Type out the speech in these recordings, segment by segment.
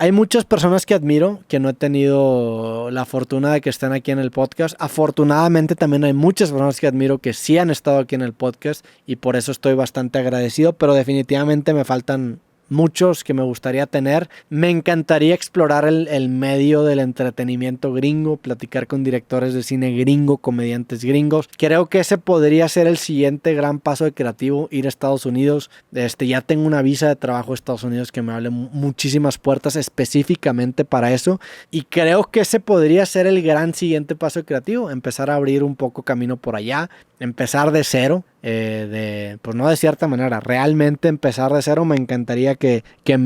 Hay muchas personas que admiro, que no he tenido la fortuna de que estén aquí en el podcast. Afortunadamente también hay muchas personas que admiro que sí han estado aquí en el podcast y por eso estoy bastante agradecido, pero definitivamente me faltan muchos que me gustaría tener. Me encantaría explorar el medio del entretenimiento gringo, platicar con directores de cine gringo, comediantes gringos. Creo que ese podría ser el siguiente gran paso de creativo, ir a Estados Unidos. Ya tengo una visa de trabajo a Estados Unidos que me abre muchísimas puertas específicamente para eso, y creo que ese podría ser el gran siguiente paso de creativo, empezar a abrir un poco camino por allá, empezar de cero, pues no de cierta manera, realmente empezar de cero. Me encantaría que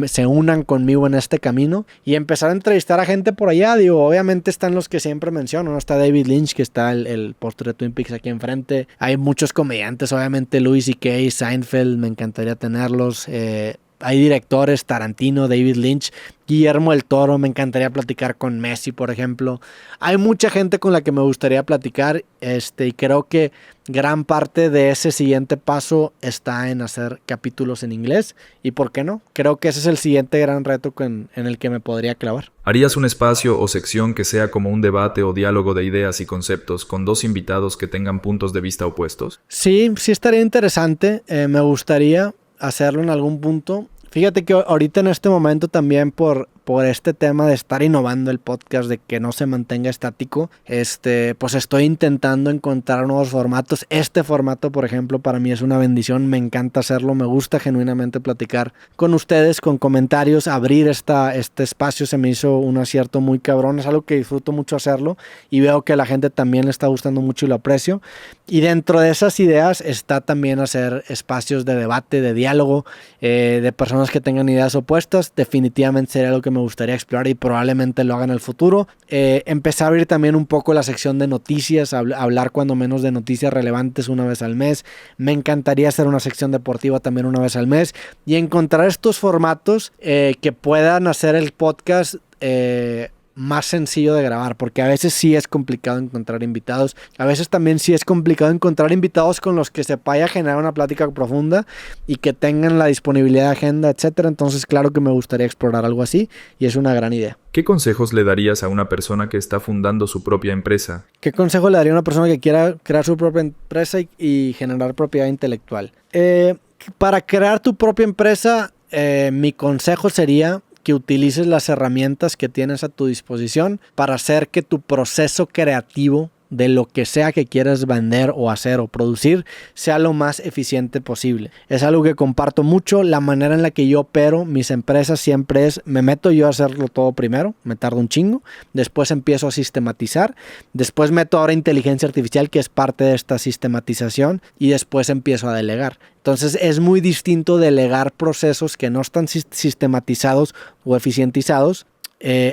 se unan conmigo en este camino y empezar a entrevistar a gente por allá. Digo, obviamente están los que siempre menciono, ¿no? Está David Lynch, que está el póster de Twin Peaks aquí enfrente. Hay muchos comediantes, obviamente Louis C.K., Seinfeld, me encantaría tenerlos. Hay directores, Tarantino, David Lynch, Guillermo del Toro, me encantaría platicar con Messi, por ejemplo. Hay mucha gente con la que me gustaría platicar, y creo que gran parte de ese siguiente paso está en hacer capítulos en inglés. ¿Y por qué no? Creo que ese es el siguiente gran reto en el que me podría clavar. ¿Harías un espacio o sección que sea como un debate o diálogo de ideas y conceptos con dos invitados que tengan puntos de vista opuestos? Sí estaría interesante. Me gustaría hacerlo en algún punto. Fíjate que ahorita en este momento también por este tema de estar innovando el podcast, de que no se mantenga estático, pues estoy intentando encontrar nuevos formatos. Este formato, por ejemplo, para mí es una bendición, me encanta hacerlo, me gusta genuinamente platicar con ustedes, con comentarios, abrir este espacio se me hizo un acierto muy cabrón, es algo que disfruto mucho hacerlo y veo que a la gente también le está gustando mucho y lo aprecio. Y dentro de esas ideas está también hacer espacios de debate, de diálogo, de personas que tengan ideas opuestas. Definitivamente sería algo que me gustaría explorar y probablemente lo haga en el futuro. Empezar a abrir también un poco la sección de noticias, hablar cuando menos de noticias relevantes una vez al mes. Me encantaría hacer una sección deportiva también una vez al mes y encontrar estos formatos que puedan hacer el podcast más sencillo de grabar, porque a veces sí es complicado encontrar invitados, a veces también sí es complicado encontrar invitados con los que se vaya a generar una plática profunda y que tengan la disponibilidad de agenda, etcétera. Entonces claro que me gustaría explorar algo así y es una gran idea. ¿Qué consejos le darías a una persona que está fundando su propia empresa? ¿Qué consejo le daría a una persona que quiera crear su propia empresa y generar propiedad intelectual? Para crear tu propia empresa, mi consejo sería que utilices las herramientas que tienes a tu disposición para hacer que tu proceso creativo de lo que sea que quieras vender o hacer o producir sea lo más eficiente posible. Es algo que comparto mucho. La manera en la que yo opero mis empresas siempre es, me meto yo a hacerlo todo primero, me tardo un chingo, después empiezo a sistematizar, después meto ahora inteligencia artificial, que es parte de esta sistematización, y después empiezo a delegar. Entonces es muy distinto delegar procesos que no están sistematizados o eficientizados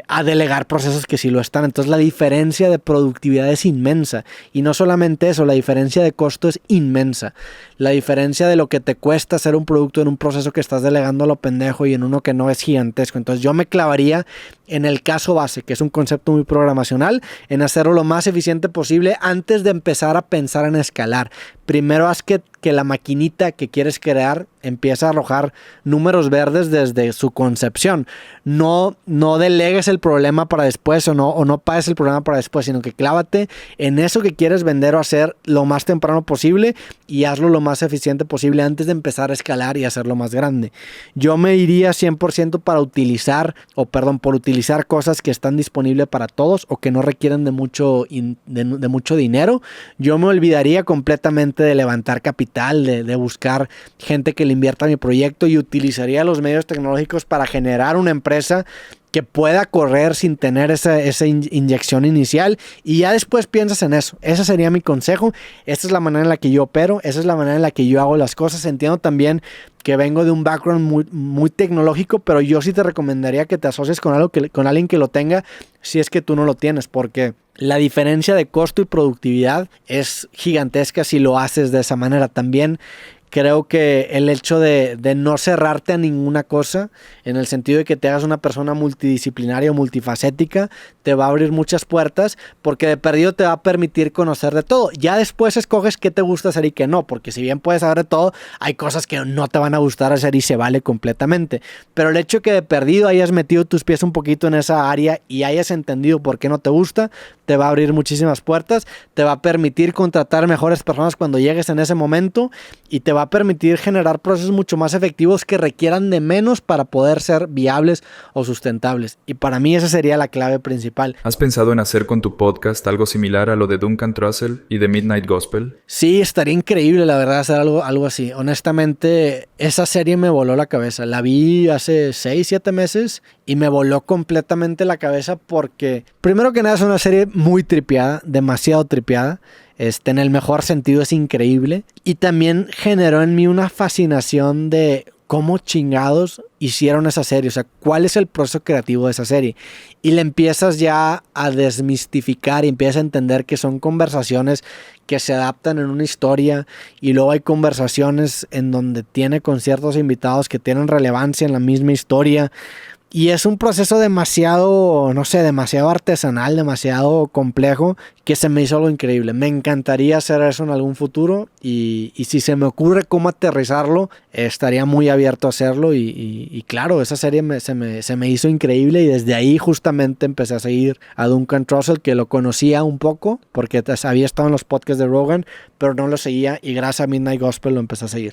a delegar procesos que sí lo están. Entonces la diferencia de productividad es inmensa, y no solamente eso, la diferencia de costo es inmensa. La diferencia de lo que te cuesta hacer un producto en un proceso que estás delegando a lo pendejo y en uno que no es gigantesco. Entonces yo me clavaría en el caso base, que es un concepto muy programacional, en hacerlo lo más eficiente posible antes de empezar a pensar en escalar. Primero haz que la maquinita que quieres crear empiece a arrojar números verdes desde su concepción. No delegues el problema para después o no pagues el problema para después, sino que clávate en eso que quieres vender o hacer lo más temprano posible y hazlo lo más eficiente posible antes de empezar a escalar y hacerlo más grande. Yo me iría 100% por utilizar cosas que están disponibles para todos o que no requieren de mucho dinero. Yo me olvidaría completamente de levantar capital, de buscar gente que le invierta a mi proyecto, y utilizaría los medios tecnológicos para generar una empresa que pueda correr sin tener esa inyección inicial, y ya después piensas en eso. Ese sería mi consejo. Esta es la manera en la que yo opero, esa es la manera en la que yo hago las cosas. Entiendo también que vengo de un background muy, muy tecnológico, pero yo sí te recomendaría que te asocies con alguien que lo tenga, si es que tú no lo tienes, porque la diferencia de costo y productividad es gigantesca si lo haces de esa manera. También creo que el hecho de no cerrarte a ninguna cosa, en el sentido de que te hagas una persona multidisciplinaria o multifacética, te va a abrir muchas puertas, porque de perdido te va a permitir conocer de todo. Ya después escoges qué te gusta hacer y qué no, porque si bien puedes saber de todo, hay cosas que no te van a gustar hacer y se vale completamente. Pero el hecho de que de perdido hayas metido tus pies un poquito en esa área y hayas entendido por qué no te gusta, te va a abrir muchísimas puertas, te va a permitir contratar mejores personas cuando llegues en ese momento y te va a permitir generar procesos mucho más efectivos que requieran de menos para poder ser viables o sustentables. Y para mí esa sería la clave principal. ¿Has pensado en hacer con tu podcast algo similar a lo de Duncan Trussell y The Midnight Gospel? Sí, estaría increíble, la verdad, hacer algo así. Honestamente, esa serie me voló la cabeza. La vi hace 6, 7 meses y me voló completamente la cabeza porque, primero que nada, es una serie muy tripeada, demasiado tripeada. En el mejor sentido, es increíble. Y también generó en mí una fascinación de cómo chingados hicieron esa serie, o sea, cuál es el proceso creativo de esa serie. Y le empiezas ya a desmistificar y empiezas a entender que son conversaciones que se adaptan en una historia, y luego hay conversaciones en donde tiene con ciertos invitados que tienen relevancia en la misma historia. Y es un proceso demasiado, no sé, demasiado artesanal, demasiado complejo, que se me hizo algo increíble. Me encantaría hacer eso en algún futuro y si se me ocurre cómo aterrizarlo, estaría muy abierto a hacerlo. Y claro, esa serie se me hizo increíble y desde ahí justamente empecé a seguir a Duncan Trussell, que lo conocía un poco porque había estado en los podcasts de Rogan, pero no lo seguía y gracias a Midnight Gospel lo empecé a seguir.